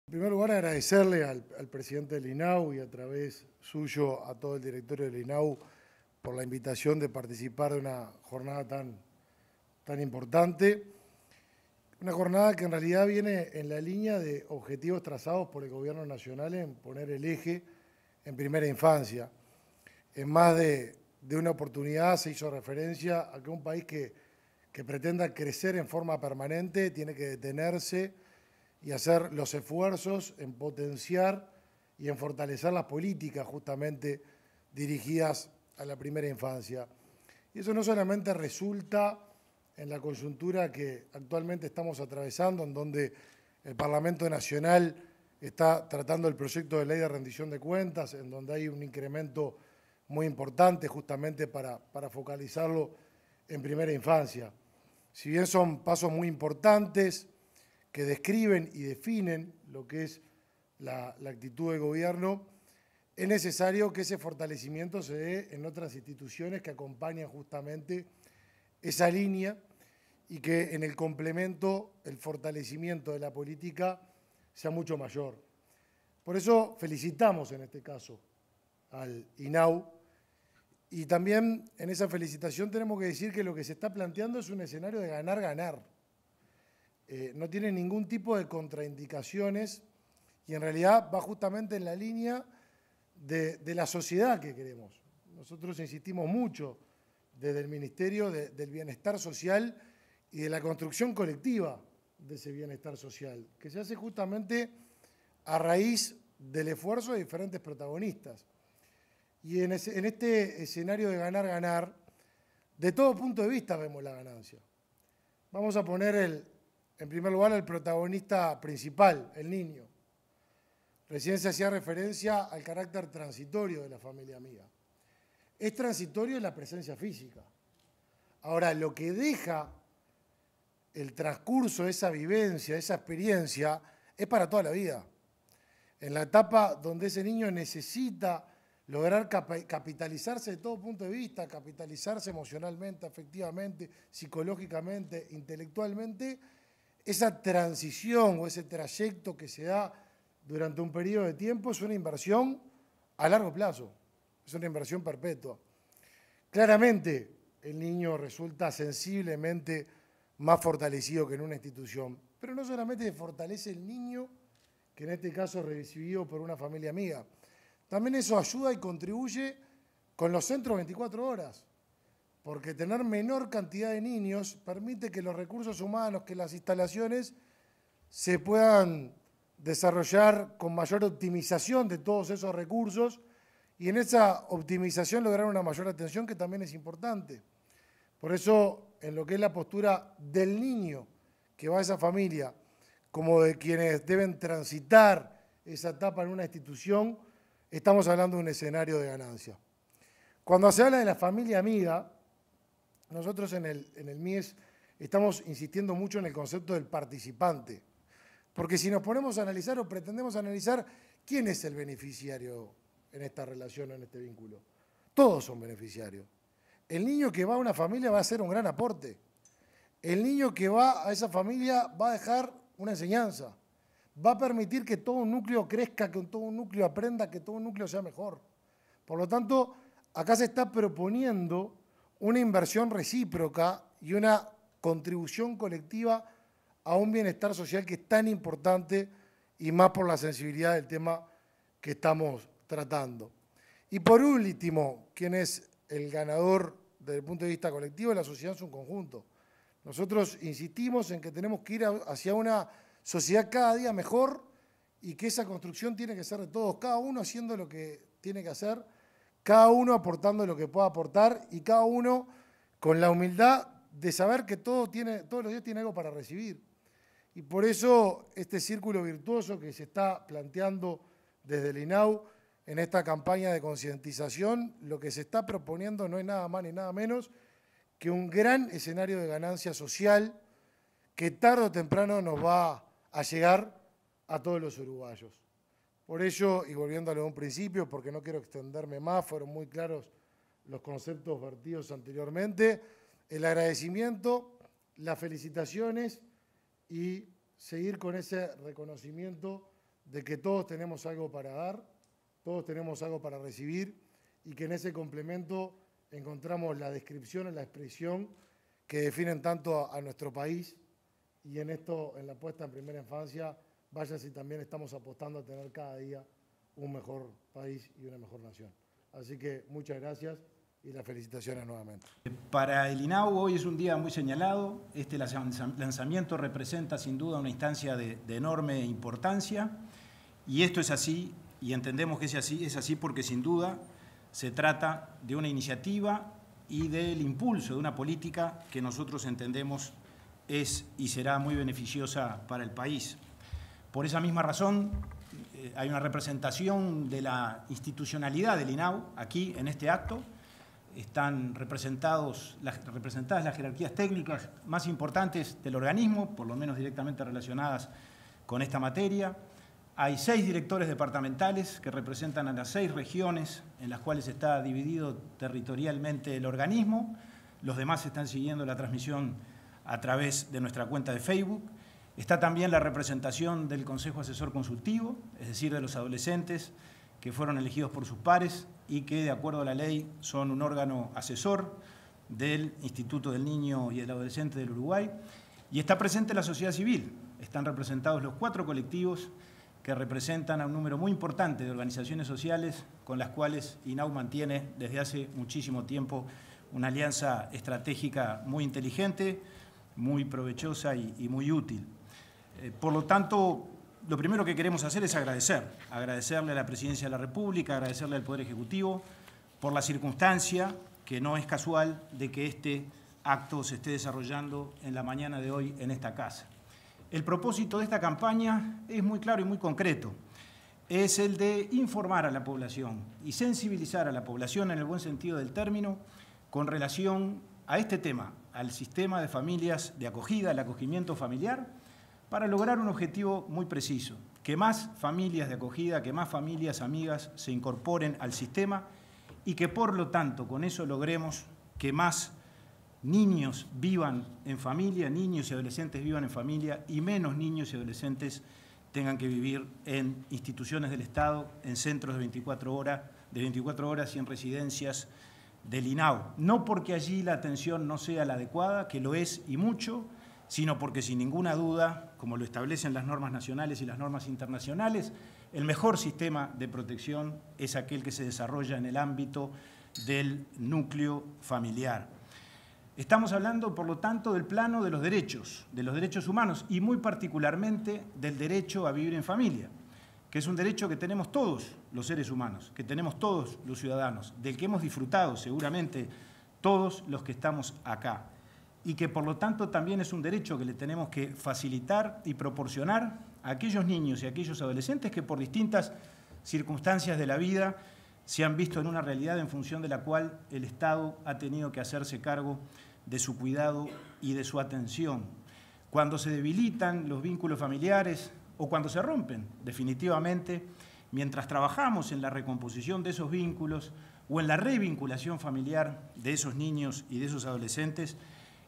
En primer lugar, agradecerle al presidente del INAU y a través suyo a todo el directorio del INAU por la invitación de participar de una jornada tan importante. Una jornada que en realidad viene en la línea de objetivos trazados por el Gobierno Nacional en poner el eje en primera infancia. En más de una oportunidad se hizo referencia a que un país que pretenda crecer en forma permanente tiene que detenerse y hacer los esfuerzos en potenciar y en fortalecer las políticas justamente dirigidas a la primera infancia. Y eso no solamente resulta en la coyuntura que actualmente estamos atravesando, en donde el Parlamento Nacional está tratando el proyecto de ley de rendición de cuentas, en donde hay un incremento muy importante justamente para focalizarlo en primera infancia. Si bien son pasos muy importantes, que describen y definen lo que es la actitud del gobierno, es necesario que ese fortalecimiento se dé en otras instituciones que acompañan justamente esa línea y que en el complemento el fortalecimiento de la política sea mucho mayor. Por eso felicitamos en este caso al INAU y también en esa felicitación tenemos que decir que lo que se está planteando es un escenario de ganar-ganar. No tiene ningún tipo de contraindicaciones y en realidad va justamente en la línea de la sociedad que queremos. Nosotros insistimos mucho desde el Ministerio del Bienestar Social y de la construcción colectiva de ese bienestar social, que se hace justamente a raíz del esfuerzo de diferentes protagonistas. Y en este escenario de ganar-ganar, de todo punto de vista vemos la ganancia. Vamos a poner en primer lugar, el protagonista principal, el niño. Recién se hacía referencia al carácter transitorio de la familia amiga. Es transitorio en la presencia física. Ahora, lo que deja el transcurso de esa vivencia, de esa experiencia, es para toda la vida. En la etapa donde ese niño necesita lograr capitalizarse de todo punto de vista, capitalizarse emocionalmente, afectivamente, psicológicamente, intelectualmente, esa transición o ese trayecto que se da durante un periodo de tiempo es una inversión a largo plazo, es una inversión perpetua. Claramente el niño resulta sensiblemente más fortalecido que en una institución, pero no solamente se fortalece el niño, que en este caso es recibido por una familia amiga, también eso ayuda y contribuye con los centros 24 horas. Porque tener menor cantidad de niños permite que los recursos humanos, que las instalaciones se puedan desarrollar con mayor optimización de todos esos recursos y en esa optimización lograr una mayor atención que también es importante. Por eso, en lo que es la postura del niño que va a esa familia, como de quienes deben transitar esa etapa en una institución, estamos hablando de un escenario de ganancia. Cuando se habla de la familia amiga, nosotros en el MIES estamos insistiendo mucho en el concepto del participante, porque si nos ponemos a analizar o pretendemos analizar quién es el beneficiario en esta relación, en este vínculo, todos son beneficiarios. El niño que va a una familia va a hacer un gran aporte. El niño que va a esa familia va a dejar una enseñanza, va a permitir que todo un núcleo crezca, que todo un núcleo aprenda, que todo un núcleo sea mejor. Por lo tanto, acá se está proponiendo una inversión recíproca y una contribución colectiva a un bienestar social que es tan importante y más por la sensibilidad del tema que estamos tratando. Y por último, ¿quién es el ganador desde el punto de vista colectivo? La sociedad en su conjunto. Nosotros insistimos en que tenemos que ir hacia una sociedad cada día mejor y que esa construcción tiene que ser de todos, cada uno haciendo lo que tiene que hacer, cada uno aportando lo que pueda aportar y cada uno con la humildad de saber que todos los días tiene algo para recibir. Y por eso este círculo virtuoso que se está planteando desde el INAU en esta campaña de concientización, lo que se está proponiendo no es nada más ni nada menos que un gran escenario de ganancia social que tarde o temprano nos va a llegar a todos los uruguayos. Por ello, y volviéndolo a un principio, porque no quiero extenderme más, fueron muy claros los conceptos vertidos anteriormente, el agradecimiento, las felicitaciones y seguir con ese reconocimiento de que todos tenemos algo para dar, todos tenemos algo para recibir y que en ese complemento encontramos la descripción y la expresión que definen tanto a nuestro país y en esto, en la puesta en primera infancia, vaya si también estamos apostando a tener cada día un mejor país y una mejor nación. Así que muchas gracias y las felicitaciones nuevamente. Para el INAU hoy es un día muy señalado. Este lanzamiento representa sin duda una instancia de enorme importancia y esto es así y entendemos que es así porque sin duda se trata de una iniciativa y del impulso de una política que nosotros entendemos es y será muy beneficiosa para el país. Por esa misma razón, hay una representación de la institucionalidad del INAU aquí en este acto. Están representadas las jerarquías técnicas más importantes del organismo, por lo menos directamente relacionadas con esta materia. Hay 6 directores departamentales que representan a las 6 regiones en las cuales está dividido territorialmente el organismo. Los demás están siguiendo la transmisión a través de nuestra cuenta de Facebook. Está también la representación del Consejo Asesor Consultivo, es decir, de los adolescentes que fueron elegidos por sus pares y que, de acuerdo a la ley, son un órgano asesor del Instituto del Niño y del Adolescente del Uruguay. Y está presente la sociedad civil. Están representados los 4 colectivos que representan a un número muy importante de organizaciones sociales con las cuales INAU mantiene desde hace muchísimo tiempo una alianza estratégica muy inteligente, muy provechosa y muy útil. Por lo tanto, lo primero que queremos hacer es agradecerle a la Presidencia de la República, agradecerle al Poder Ejecutivo por la circunstancia, que no es casual, de que este acto se esté desarrollando en la mañana de hoy en esta casa. El propósito de esta campaña es muy claro y muy concreto. Es el de informar a la población y sensibilizar a la población en el buen sentido del término con relación a este tema, al sistema de familias de acogida, al acogimiento familiar, para lograr un objetivo muy preciso, que más familias de acogida, que más familias amigas se incorporen al sistema y que por lo tanto con eso logremos que más niños vivan en familia, niños y adolescentes vivan en familia y menos niños y adolescentes tengan que vivir en instituciones del Estado, en centros de 24 horas y en residencias del INAU. No porque allí la atención no sea la adecuada, que lo es y mucho, sino porque sin ninguna duda, como lo establecen las normas nacionales y las normas internacionales, el mejor sistema de protección es aquel que se desarrolla en el ámbito del núcleo familiar. Estamos hablando, por lo tanto, del plano de los derechos humanos y muy particularmente del derecho a vivir en familia, que es un derecho que tenemos todos los seres humanos, que tenemos todos los ciudadanos, del que hemos disfrutado seguramente todos los que estamos acá, y que por lo tanto también es un derecho que le tenemos que facilitar y proporcionar a aquellos niños y a aquellos adolescentes que por distintas circunstancias de la vida se han visto en una realidad en función de la cual el Estado ha tenido que hacerse cargo de su cuidado y de su atención. Cuando se debilitan los vínculos familiares o cuando se rompen definitivamente, mientras trabajamos en la recomposición de esos vínculos o en la revinculación familiar de esos niños y de esos adolescentes,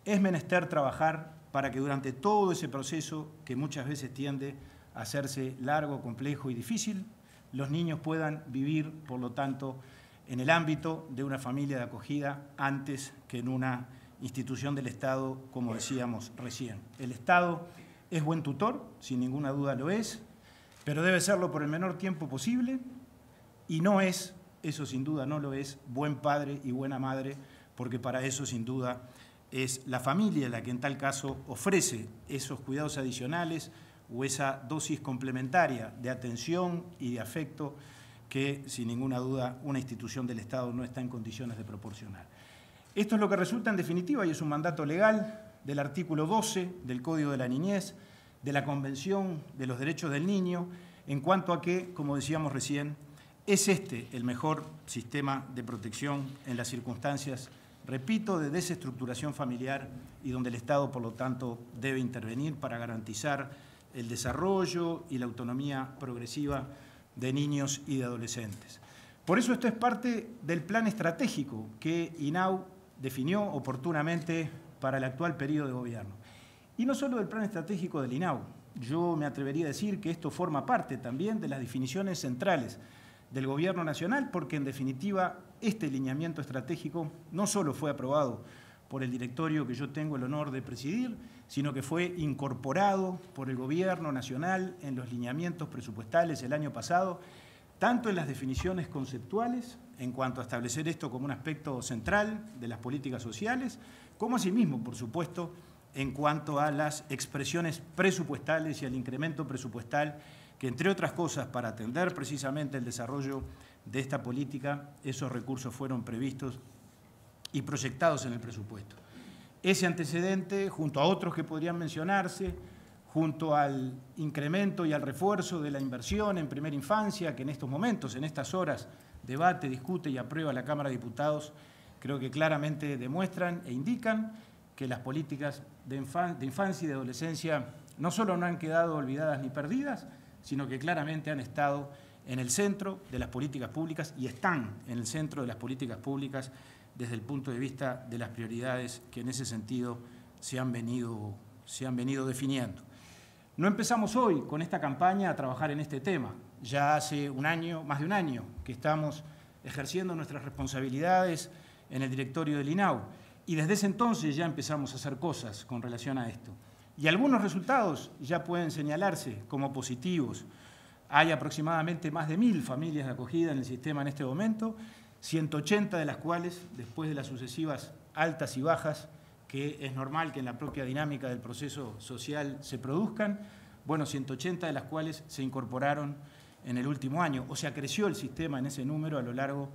es menester trabajar para que durante todo ese proceso, que muchas veces tiende a hacerse largo, complejo y difícil, los niños puedan vivir, por lo tanto, en el ámbito de una familia de acogida antes que en una institución del Estado, como decíamos recién. El Estado es buen tutor, sin ninguna duda lo es, pero debe serlo por el menor tiempo posible y no es, eso sin duda no lo es, buen padre y buena madre, porque para eso sin duda es la familia la que en tal caso ofrece esos cuidados adicionales o esa dosis complementaria de atención y de afecto que, sin ninguna duda, una institución del Estado no está en condiciones de proporcionar. Esto es lo que resulta en definitiva y es un mandato legal del artículo 12 del Código de la Niñez, de la Convención de los Derechos del Niño, en cuanto a que, como decíamos recién, es este el mejor sistema de protección en las circunstancias, repito, de desestructuración familiar y donde el Estado, por lo tanto, debe intervenir para garantizar el desarrollo y la autonomía progresiva de niños y de adolescentes. Por eso esto es parte del plan estratégico que INAU definió oportunamente para el actual periodo de gobierno. Y no solo del plan estratégico del INAU, yo me atrevería a decir que esto forma parte también de las definiciones centrales del Gobierno Nacional, porque en definitiva este lineamiento estratégico no solo fue aprobado por el directorio que yo tengo el honor de presidir, sino que fue incorporado por el Gobierno Nacional en los lineamientos presupuestales el año pasado, tanto en las definiciones conceptuales, en cuanto a establecer esto como un aspecto central de las políticas sociales, como asimismo, por supuesto, en cuanto a las expresiones presupuestales y al incremento presupuestal, que entre otras cosas, para atender precisamente el desarrollo de esta política, esos recursos fueron previstos y proyectados en el presupuesto. Ese antecedente, junto a otros que podrían mencionarse, junto al incremento y al refuerzo de la inversión en primera infancia, que en estos momentos, en estas horas, debate, discute y aprueba la Cámara de Diputados, creo que claramente demuestran e indican que las políticas de infancia y de adolescencia no solo no han quedado olvidadas ni perdidas, sino que claramente han estado en el centro de las políticas públicas y están en el centro de las políticas públicas desde el punto de vista de las prioridades que en ese sentido se han venido definiendo. No empezamos hoy con esta campaña a trabajar en este tema. Ya hace un año, más de un año, que estamos ejerciendo nuestras responsabilidades en el directorio del INAU y desde ese entonces ya empezamos a hacer cosas con relación a esto. Y algunos resultados ya pueden señalarse como positivos. Hay aproximadamente más de 1000 familias de acogida en el sistema en este momento, 180 de las cuales, después de las sucesivas altas y bajas, que es normal que en la propia dinámica del proceso social se produzcan, 180 de las cuales se incorporaron en el último año, o sea, creció el sistema en ese número a lo largo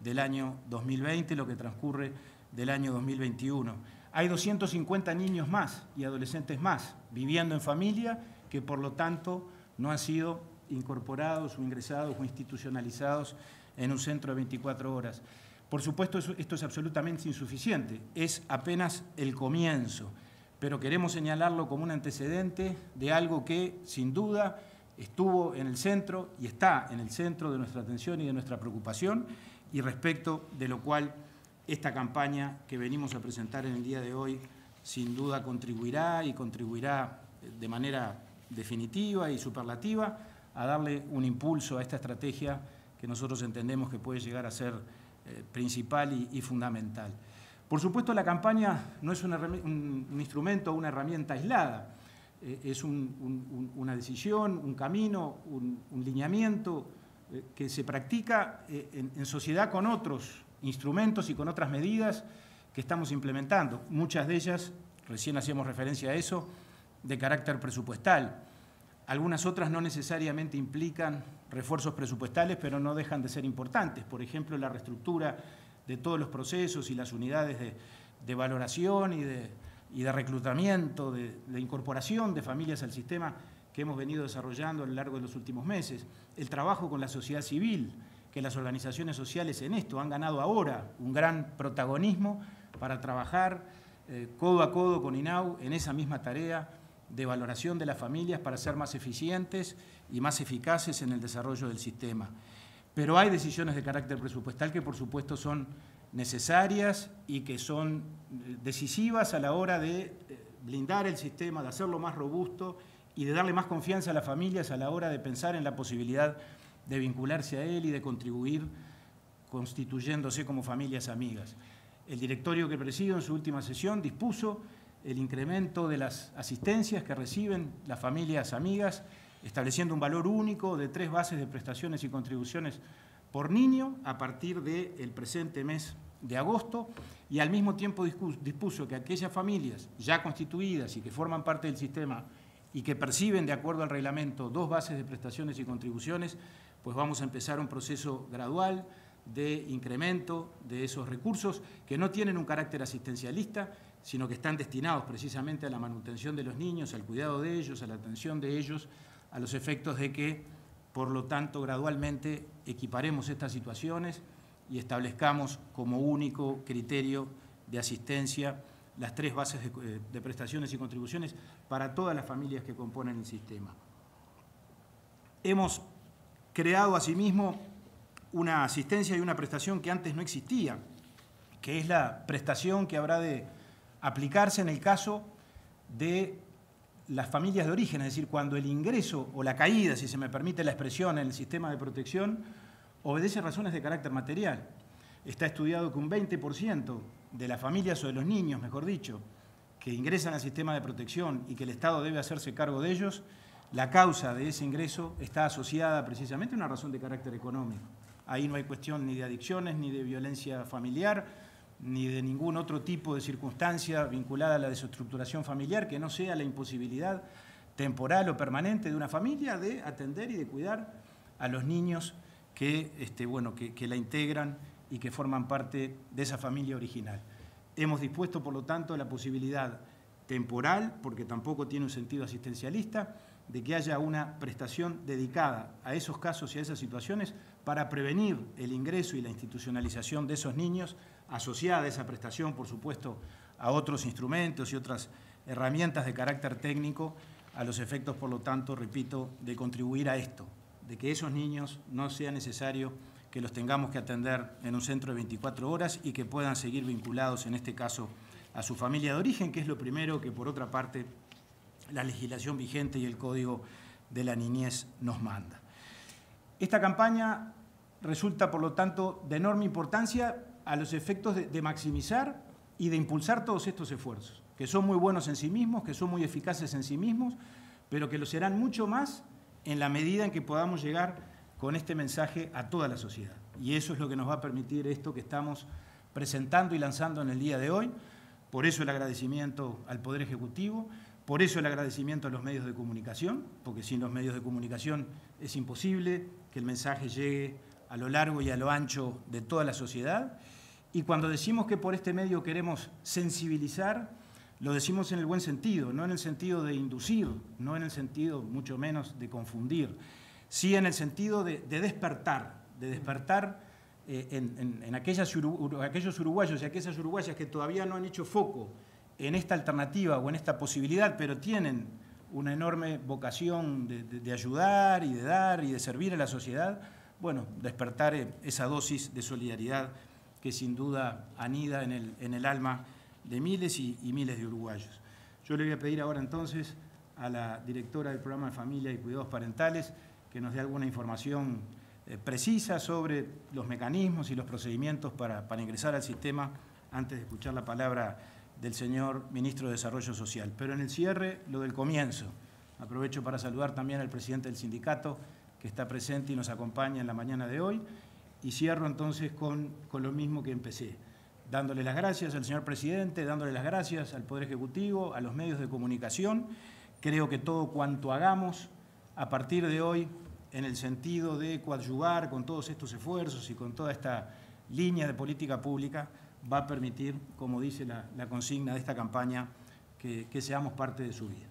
del año 2020, lo que transcurre del año 2021. Hay 250 niños más y adolescentes más viviendo en familia que, por lo tanto, no han sido incorporados o ingresados o institucionalizados en un centro de 24 horas. Por supuesto, esto es absolutamente insuficiente, es apenas el comienzo, pero queremos señalarlo como un antecedente de algo que, sin duda, estuvo en el centro y está en el centro de nuestra atención y de nuestra preocupación, y respecto de lo cual esta campaña que venimos a presentar en el día de hoy sin duda contribuirá de manera definitiva y superlativa a darle un impulso a esta estrategia que nosotros entendemos que puede llegar a ser principal y fundamental. Por supuesto, la campaña no es un instrumento o una herramienta aislada, es una decisión, un camino, un lineamiento que se practica en sociedad con otros instrumentos y con otras medidas que estamos implementando, muchas de ellas, recién hacíamos referencia a eso, de carácter presupuestal. Algunas otras no necesariamente implican refuerzos presupuestales, pero no dejan de ser importantes. Por ejemplo, la reestructura de todos los procesos y las unidades de valoración y de reclutamiento, de incorporación de familias al sistema que hemos venido desarrollando a lo largo de los últimos meses. El trabajo con la sociedad civil, que las organizaciones sociales en esto han ganado ahora un gran protagonismo para trabajar codo a codo con INAU en esa misma tarea de valoración de las familias para ser más eficientes y más eficaces en el desarrollo del sistema. Pero hay decisiones de carácter presupuestal que, por supuesto, son necesarias y que son decisivas a la hora de blindar el sistema, de hacerlo más robusto y de darle más confianza a las familias a la hora de pensar en la posibilidad de vincularse a él y de contribuir constituyéndose como familias amigas. El directorio que presido en su última sesión dispuso el incremento de las asistencias que reciben las familias amigas, estableciendo un valor único de 3 bases de prestaciones y contribuciones por niño a partir del presente mes de agosto, y al mismo tiempo dispuso que aquellas familias ya constituidas y que forman parte del sistema y que perciben de acuerdo al reglamento 2 bases de prestaciones y contribuciones, pues vamos a empezar un proceso gradual de incremento de esos recursos que no tienen un carácter asistencialista, sino que están destinados precisamente a la manutención de los niños, al cuidado de ellos, a la atención de ellos, a los efectos de que, por lo tanto, gradualmente equiparemos estas situaciones y establezcamos como único criterio de asistencia las 3 bases de prestaciones y contribuciones para todas las familias que componen el sistema. Hemos creado asimismo una asistencia y una prestación que antes no existía, que es la prestación que habrá de aplicarse en el caso de las familias de origen, es decir, cuando el ingreso o la caída, si se me permite la expresión, en el sistema de protección, obedece razones de carácter material. Está estudiado que un 20% de las familias, o de los niños, mejor dicho, que ingresan al sistema de protección y que el Estado debe hacerse cargo de ellos, la causa de ese ingreso está asociada precisamente a una razón de carácter económico. Ahí no hay cuestión ni de adicciones, ni de violencia familiar, ni de ningún otro tipo de circunstancia vinculada a la desestructuración familiar que no sea la imposibilidad temporal o permanente de una familia de atender y de cuidar a los niños que la integran y que forman parte de esa familia original. Hemos dispuesto, por lo tanto, la posibilidad temporal, porque tampoco tiene un sentido asistencialista, de que haya una prestación dedicada a esos casos y a esas situaciones para prevenir el ingreso y la institucionalización de esos niños, asociada a esa prestación, por supuesto, a otros instrumentos y otras herramientas de carácter técnico, a los efectos, por lo tanto, repito, de contribuir a esto, de que esos niños no sea necesario que los tengamos que atender en un centro de 24 horas y que puedan seguir vinculados, en este caso, a su familia de origen, que es lo primero que, por otra parte, la legislación vigente y el Código de la Niñez nos manda. Esta campaña resulta, por lo tanto, de enorme importancia a los efectos de maximizar y de impulsar todos estos esfuerzos, que son muy buenos en sí mismos, que son muy eficaces en sí mismos, pero que lo serán mucho más en la medida en que podamos llegar con este mensaje a toda la sociedad. Y eso es lo que nos va a permitir esto que estamos presentando y lanzando en el día de hoy. Por eso el agradecimiento al Poder Ejecutivo, por eso el agradecimiento a los medios de comunicación, porque sin los medios de comunicación es imposible que el mensaje llegue a lo largo y a lo ancho de toda la sociedad. Y cuando decimos que por este medio queremos sensibilizar, lo decimos en el buen sentido, no en el sentido de inducir, no en el sentido mucho menos de confundir, sí en el sentido de despertar en aquellos uruguayos y aquellas uruguayas que todavía no han hecho foco en esta alternativa o en esta posibilidad, pero tienen una enorme vocación de ayudar y de dar y de servir a la sociedad, bueno, despertar esa dosis de solidaridad que sin duda anida en el alma de miles y miles de uruguayos. Yo le voy a pedir ahora entonces a la directora del Programa de Familia y Cuidados Parentales que nos dé alguna información precisa sobre los mecanismos y los procedimientos para ingresar al sistema antes de escuchar la palabra del señor Ministro de Desarrollo Social. Pero en el cierre, lo del comienzo. Aprovecho para saludar también al presidente del sindicato que está presente y nos acompaña en la mañana de hoy. Y cierro entonces con lo mismo que empecé, dándole las gracias al señor presidente, dándole las gracias al Poder Ejecutivo, a los medios de comunicación. Creo que todo cuanto hagamos a partir de hoy, en el sentido de coadyuvar con todos estos esfuerzos y con toda esta línea de política pública, va a permitir, como dice la consigna de esta campaña, que seamos parte de su vida.